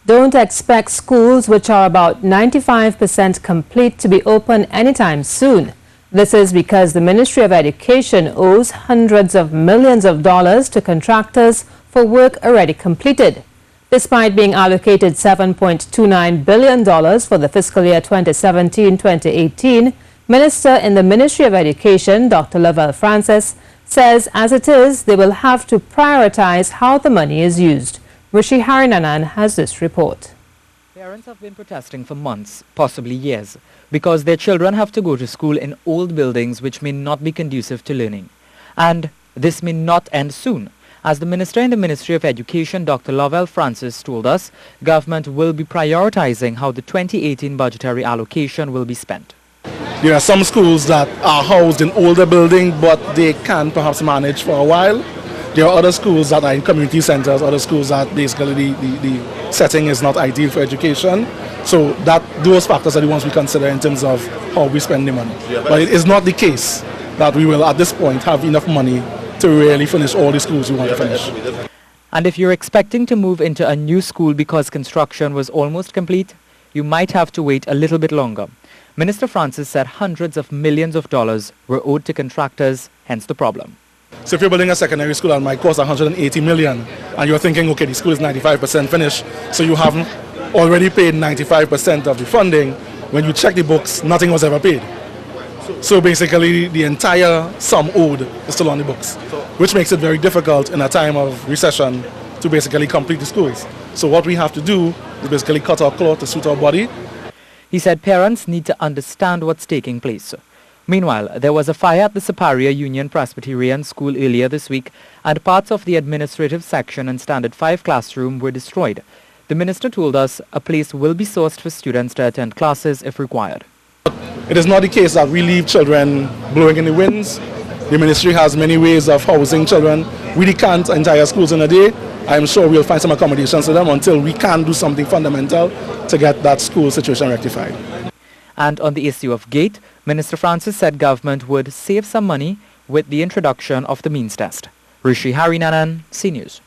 Don't expect schools which are about 95% complete to be open anytime soon. This is because the Ministry of Education owes hundreds of millions of dollars to contractors for work already completed. Despite being allocated $7.29 billion for the fiscal year 2017-2018, Minister in the Ministry of Education, Dr. Lovell Francis, says as it is, they will have to prioritize how the money is used. Rishi Harinanan has this report. Parents have been protesting for months, possibly years, because their children have to go to school in old buildings which may not be conducive to learning. And this may not end soon. As the Minister in the Ministry of Education, Dr. Lovell Francis, told us, government will be prioritizing how the 2018 budgetary allocation will be spent. There are some schools that are housed in older buildings, but they can perhaps manage for a while. There are other schools that are in community centers, other schools that basically the setting is not ideal for education. So those factors are the ones we consider in terms of how we spend the money. But it is not the case that we will at this point have enough money to really finish all the schools we want to finish. And if you're expecting to move into a new school because construction was almost complete, you might have to wait a little bit longer. Minister Francis said hundreds of millions of dollars were owed to contractors, hence the problem. So if you're building a secondary school and might cost 180 million and you're thinking, okay, the school is 95% finished, so you haven't already paid 95% of the funding, when you check the books, nothing was ever paid. So basically the entire sum owed is still on the books, which makes it very difficult in a time of recession to basically complete the schools. So what we have to do is basically cut our cloth to suit our body. He said parents need to understand what's taking place. Meanwhile, there was a fire at the Superior Union Presbyterian School earlier this week, and parts of the administrative section and Standard 5 classroom were destroyed. The minister told us a place will be sourced for students to attend classes if required. It is not the case that we leave children blowing in the winds. The ministry has many ways of housing children. We can't entire schools in a day. I'm sure we'll find some accommodations for them until we can do something fundamental to get that school situation rectified. And on the issue of gate, Minister Francis said government would save some money with the introduction of the means test. Rishi Harinanan, CNews.